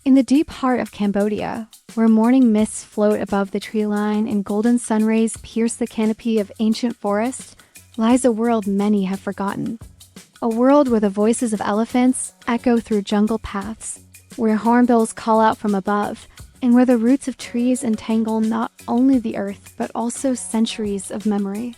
In the deep heart of Cambodia, where morning mists float above the tree line and golden sun rays pierce the canopy of ancient forests, lies a world many have forgotten. A world where the voices of elephants echo through jungle paths, where hornbills call out from above, and where the roots of trees entangle not only the earth but also centuries of memory.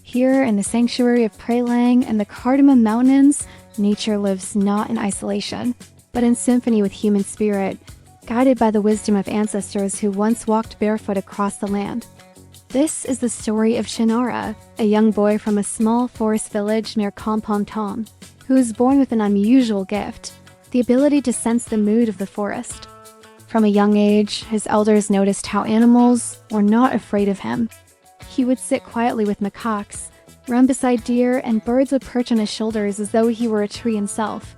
Here in the sanctuary of Prey Lang and the Cardamom Mountains, nature lives not in isolation, but in symphony with human spirit, guided by the wisdom of ancestors who once walked barefoot across the land. This is the story of Channara, a young boy from a small forest village near Kampong Thom, who was born with an unusual gift, the ability to sense the mood of the forest. From a young age, his elders noticed how animals were not afraid of him. He would sit quietly with macaques, run beside deer, and birds would perch on his shoulders as though he were a tree himself.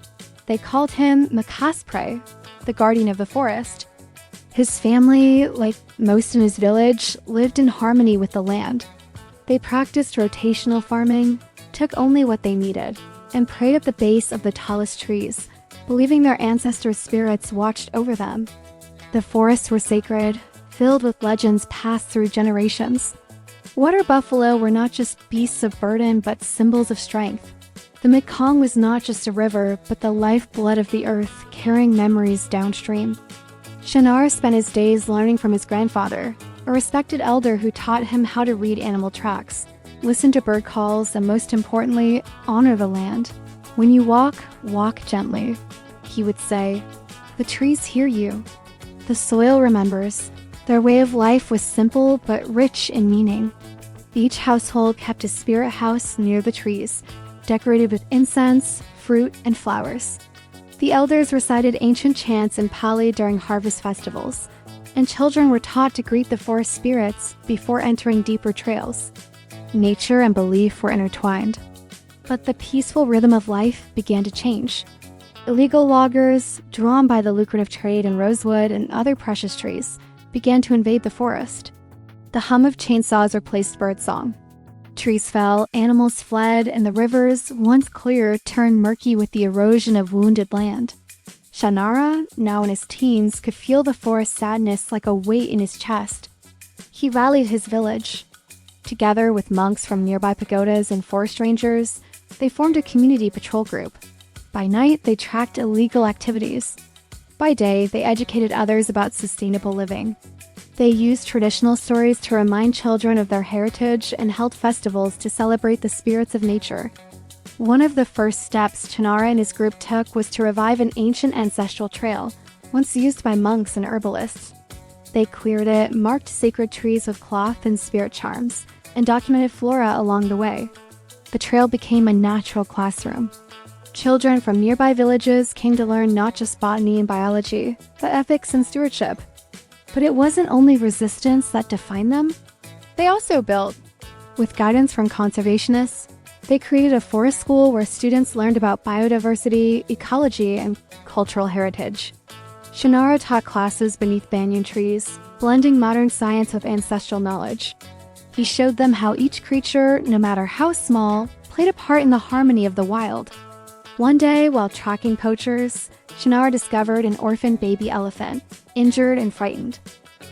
They called him Macaspre, the guardian of the forest. His family, like most in his village, lived in harmony with the land. They practiced rotational farming, took only what they needed, and prayed at the base of the tallest trees, believing their ancestors' spirits watched over them. The forests were sacred, filled with legends passed through generations. Water buffalo were not just beasts of burden, but symbols of strength. The Mekong was not just a river, but the lifeblood of the earth, carrying memories downstream. Channara spent his days learning from his grandfather, a respected elder who taught him how to read animal tracks, listen to bird calls, and most importantly, honor the land. When you walk, walk gently, he would say. The trees hear you. The soil remembers. Their way of life was simple but rich in meaning. Each household kept a spirit house near the trees, decorated with incense, fruit, and flowers. The elders recited ancient chants in Pali during harvest festivals, and children were taught to greet the forest spirits before entering deeper trails. Nature and belief were intertwined. But the peaceful rhythm of life began to change. Illegal loggers, drawn by the lucrative trade in rosewood and other precious trees, began to invade the forest. The hum of chainsaws replaced birdsong. Trees fell, animals fled, and the rivers, once clear, turned murky with the erosion of wounded land. Channara, now in his teens, could feel the forest's sadness like a weight in his chest. He rallied his village. Together with monks from nearby pagodas and forest rangers, they formed a community patrol group. By night, they tracked illegal activities. By day, they educated others about sustainable living. They used traditional stories to remind children of their heritage and held festivals to celebrate the spirits of nature. One of the first steps Channara and his group took was to revive an ancient ancestral trail, once used by monks and herbalists. They cleared it, marked sacred trees with cloth and spirit charms, and documented flora along the way. The trail became a natural classroom. Children from nearby villages came to learn not just botany and biology, but ethics and stewardship. But it wasn't only resistance that defined them. They also built. With guidance from conservationists, they created a forest school where students learned about biodiversity, ecology, and cultural heritage. Channara taught classes beneath banyan trees, blending modern science with ancestral knowledge. He showed them how each creature, no matter how small, played a part in the harmony of the wild. One day, while tracking poachers, Channara discovered an orphan baby elephant, injured and frightened.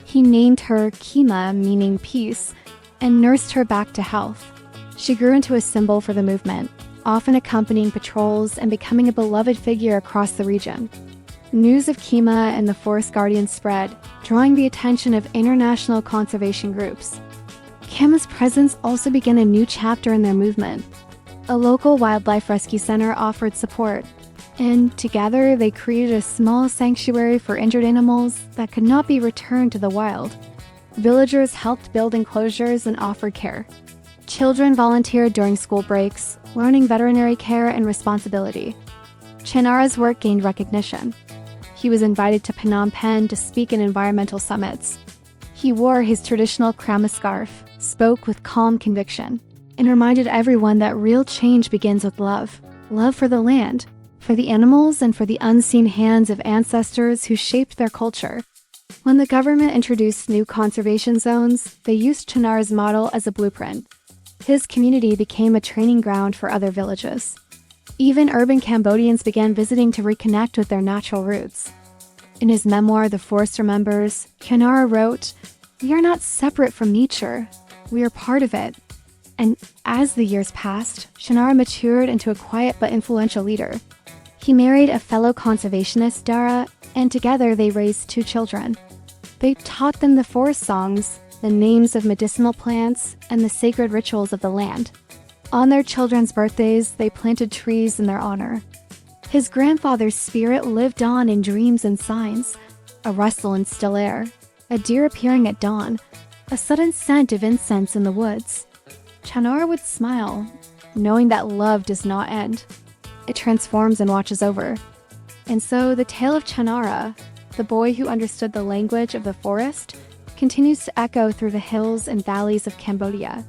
He named her Kima, meaning peace, and nursed her back to health. She grew into a symbol for the movement, often accompanying patrols and becoming a beloved figure across the region. News of Kima and the forest guardians spread, drawing the attention of international conservation groups. Kima's presence also began a new chapter in their movement. A local wildlife rescue center offered support, and together they created a small sanctuary for injured animals that could not be returned to the wild. Villagers helped build enclosures and offered care. Children volunteered during school breaks, learning veterinary care and responsibility. Channara's work gained recognition. He was invited to Phnom Penh to speak in environmental summits. He wore his traditional krama scarf, spoke with calm conviction, and reminded everyone that real change begins with love. Love for the land, for the animals, and for the unseen hands of ancestors who shaped their culture. When the government introduced new conservation zones, they used Channara's model as a blueprint. His community became a training ground for other villages. Even urban Cambodians began visiting to reconnect with their natural roots. In his memoir, The Forest Remembers, Channara wrote, "We are not separate from nature. We are part of it." And as the years passed, Channara matured into a quiet but influential leader. He married a fellow conservationist, Dara, and together they raised 2 children. They taught them the forest songs, the names of medicinal plants, and the sacred rituals of the land. On their children's birthdays, they planted trees in their honor. His grandfather's spirit lived on in dreams and signs: a rustle in still air, a deer appearing at dawn, a sudden scent of incense in the woods. Channara would smile, knowing that love does not end. It transforms and watches over. And so the tale of Channara, the boy who understood the language of the forest, continues to echo through the hills and valleys of Cambodia.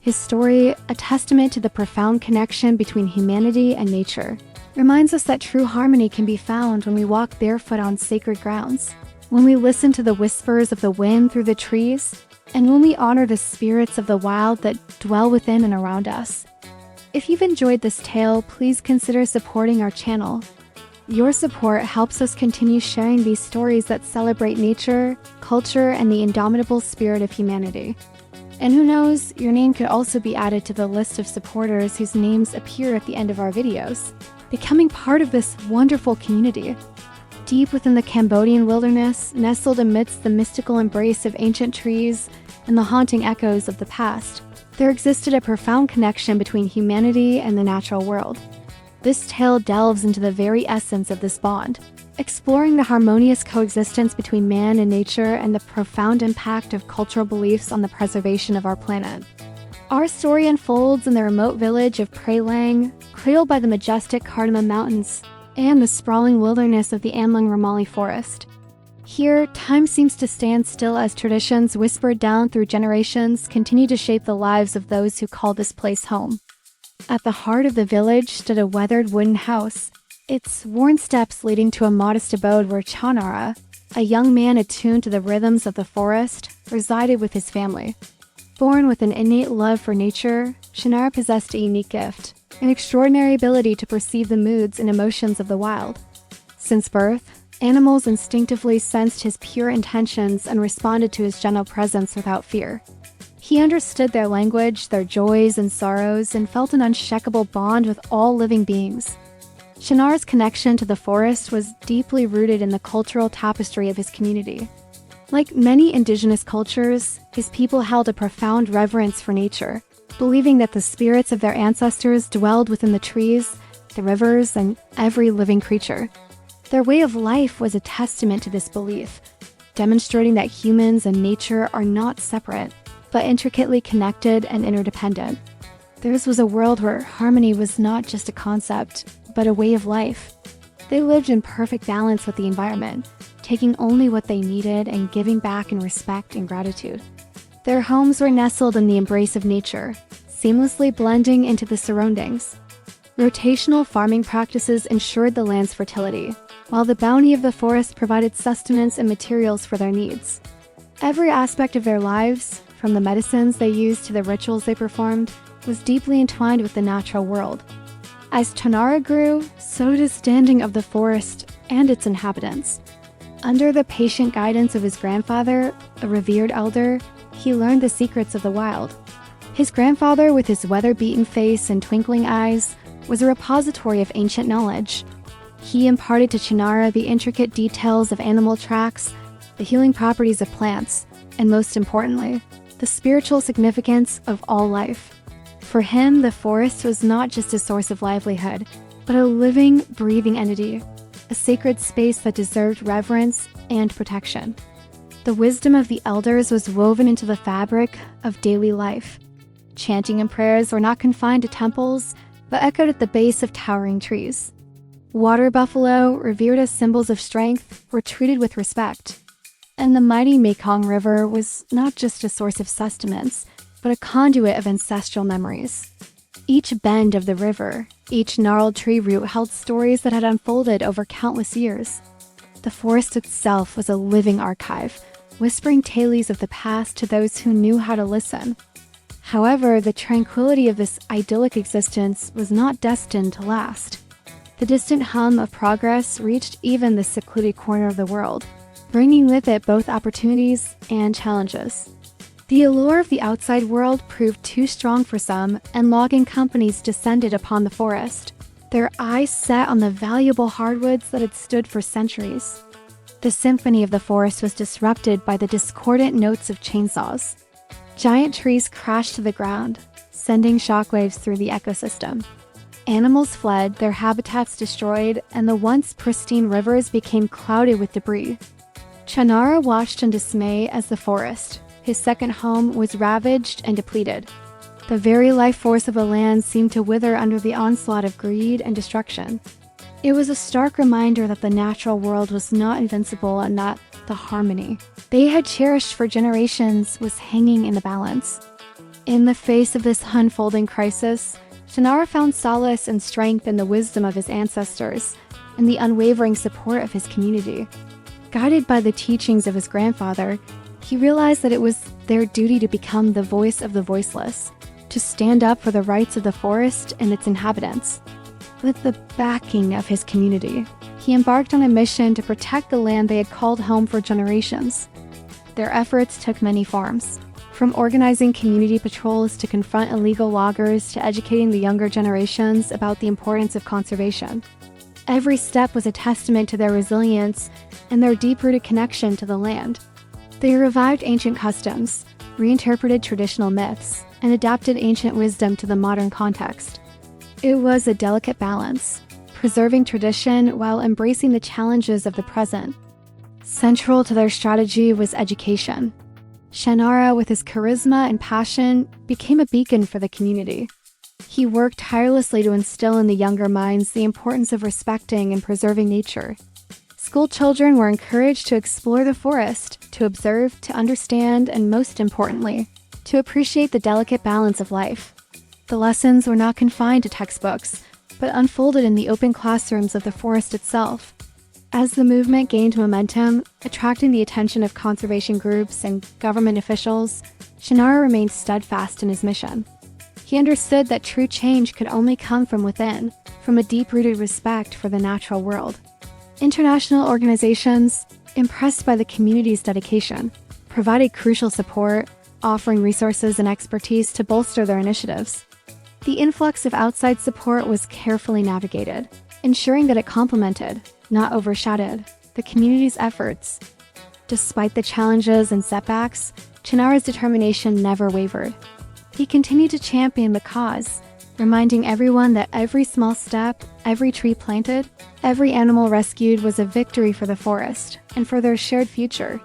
His story, a testament to the profound connection between humanity and nature, reminds us that true harmony can be found when we walk barefoot on sacred grounds, when we listen to the whispers of the wind through the trees, and when we honor the spirits of the wild that dwell within and around us. If you've enjoyed this tale, please consider supporting our channel. Your support helps us continue sharing these stories that celebrate nature, culture, and the indomitable spirit of humanity. And who knows, your name could also be added to the list of supporters whose names appear at the end of our videos, becoming part of this wonderful community. Deep within the Cambodian wilderness, nestled amidst the mystical embrace of ancient trees and the haunting echoes of the past, there existed a profound connection between humanity and the natural world. This tale delves into the very essence of this bond, exploring the harmonious coexistence between man and nature and the profound impact of cultural beliefs on the preservation of our planet. Our story unfolds in the remote village of Prelang, cradled by the majestic Cardamom Mountains and the sprawling wilderness of the Amlang Ramali Forest. Here, time seems to stand still as traditions whispered down through generations continue to shape the lives of those who call this place home. At the heart of the village stood a weathered wooden house, its worn steps leading to a modest abode where Channara, a young man attuned to the rhythms of the forest, resided with his family. Born with an innate love for nature, Channara possessed a unique gift, an extraordinary ability to perceive the moods and emotions of the wild. Since birth, animals instinctively sensed his pure intentions and responded to his gentle presence without fear. He understood their language, their joys and sorrows, and felt an unshakable bond with all living beings. Channara's connection to the forest was deeply rooted in the cultural tapestry of his community. Like many indigenous cultures, his people held a profound reverence for nature, believing that the spirits of their ancestors dwelled within the trees, the rivers, and every living creature. Their way of life was a testament to this belief, demonstrating that humans and nature are not separate, but intricately connected and interdependent. Theirs was a world where harmony was not just a concept, but a way of life. They lived in perfect balance with the environment, taking only what they needed and giving back in respect and gratitude. Their homes were nestled in the embrace of nature, seamlessly blending into the surroundings. Rotational farming practices ensured the land's fertility, while the bounty of the forest provided sustenance and materials for their needs. Every aspect of their lives, from the medicines they used to the rituals they performed, was deeply entwined with the natural world. As Channara grew, so did his standing of the forest and its inhabitants. Under the patient guidance of his grandfather, a revered elder, he learned the secrets of the wild. His grandfather, with his weather-beaten face and twinkling eyes, was a repository of ancient knowledge. He imparted to Channara the intricate details of animal tracks, the healing properties of plants, and most importantly, the spiritual significance of all life. For him, the forest was not just a source of livelihood, but a living, breathing entity, a sacred space that deserved reverence and protection. The wisdom of the elders was woven into the fabric of daily life. Chanting and prayers were not confined to temples, but echoed at the base of towering trees. Water buffalo, revered as symbols of strength, were treated with respect. And the mighty Mekong River was not just a source of sustenance, but a conduit of ancestral memories. Each bend of the river, each gnarled tree root held stories that had unfolded over countless years. The forest itself was a living archive, whispering tales of the past to those who knew how to listen. However, the tranquility of this idyllic existence was not destined to last. The distant hum of progress reached even this secluded corner of the world, bringing with it both opportunities and challenges. The allure of the outside world proved too strong for some, and logging companies descended upon the forest, their eyes set on the valuable hardwoods that had stood for centuries. The symphony of the forest was disrupted by the discordant notes of chainsaws. Giant trees crashed to the ground, sending shockwaves through the ecosystem. Animals fled, their habitats destroyed, and the once pristine rivers became clouded with debris. Channara watched in dismay as the forest, his second home, was ravaged and depleted. The very life force of the land seemed to wither under the onslaught of greed and destruction. It was a stark reminder that the natural world was not invincible and that the harmony they had cherished for generations was hanging in the balance. In the face of this unfolding crisis, Channara found solace and strength in the wisdom of his ancestors and the unwavering support of his community. Guided by the teachings of his grandfather, he realized that it was their duty to become the voice of the voiceless, to stand up for the rights of the forest and its inhabitants. With the backing of his community, he embarked on a mission to protect the land they had called home for generations. Their efforts took many forms, from organizing community patrols to confront illegal loggers to educating the younger generations about the importance of conservation. Every step was a testament to their resilience and their deep-rooted connection to the land. They revived ancient customs, reinterpreted traditional myths, and adapted ancient wisdom to the modern context. It was a delicate balance, preserving tradition while embracing the challenges of the present. Central to their strategy was education. Channara, with his charisma and passion, became a beacon for the community. He worked tirelessly to instill in the younger minds the importance of respecting and preserving nature. School children were encouraged to explore the forest, to observe, to understand, and most importantly, to appreciate the delicate balance of life. The lessons were not confined to textbooks, but unfolded in the open classrooms of the forest itself. As the movement gained momentum, attracting the attention of conservation groups and government officials, Channara remained steadfast in his mission. He understood that true change could only come from within, from a deep-rooted respect for the natural world. International organizations, impressed by the community's dedication, provided crucial support, offering resources and expertise to bolster their initiatives. The influx of outside support was carefully navigated, ensuring that it complemented, not overshadowed, the community's efforts. Despite the challenges and setbacks, Channara's determination never wavered. He continued to champion the cause, reminding everyone that every small step, every tree planted, every animal rescued was a victory for the forest and for their shared future.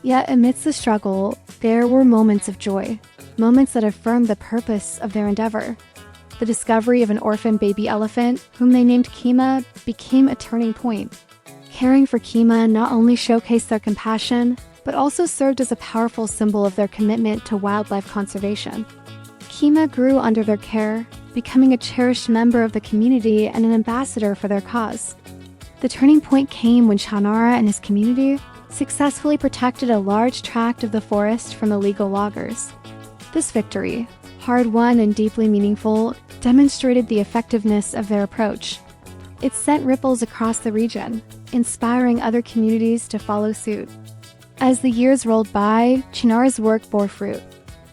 Yet amidst the struggle, there were moments of joy, moments that affirmed the purpose of their endeavor. The discovery of an orphan baby elephant, whom they named Kima, became a turning point. Caring for Kima not only showcased their compassion, but also served as a powerful symbol of their commitment to wildlife conservation. Kima grew under their care, becoming a cherished member of the community and an ambassador for their cause. The turning point came when Channara and his community successfully protected a large tract of the forest from illegal loggers. This victory, hard-won and deeply meaningful, demonstrated the effectiveness of their approach. It sent ripples across the region, inspiring other communities to follow suit. As the years rolled by, Channara's work bore fruit.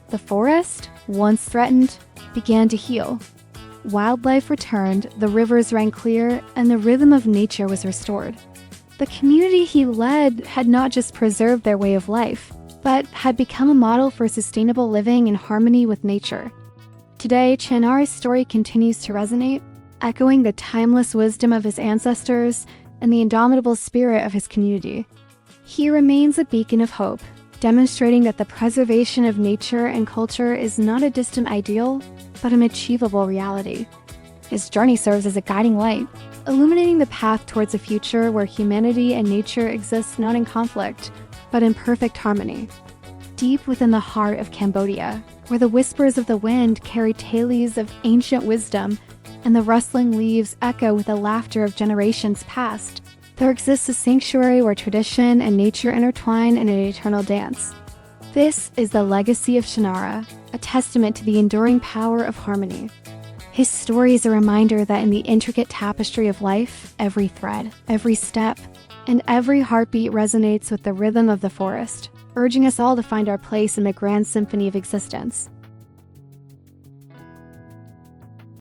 The forest, once threatened, began to heal. Wildlife returned, the rivers ran clear, and the rhythm of nature was restored. The community he led had not just preserved their way of life, but had become a model for sustainable living in harmony with nature. Today, Channara's story continues to resonate, echoing the timeless wisdom of his ancestors and the indomitable spirit of his community. He remains a beacon of hope, demonstrating that the preservation of nature and culture is not a distant ideal, but an achievable reality. His journey serves as a guiding light, illuminating the path towards a future where humanity and nature exist not in conflict, but in perfect harmony. Deep within the heart of Cambodia, where the whispers of the wind carry tales of ancient wisdom and the rustling leaves echo with the laughter of generations past, there exists a sanctuary where tradition and nature intertwine in an eternal dance. This is the legacy of Channara, a testament to the enduring power of harmony. His story is a reminder that in the intricate tapestry of life, every thread, every step, and every heartbeat resonates with the rhythm of the forest, urging us all to find our place in the grand symphony of existence.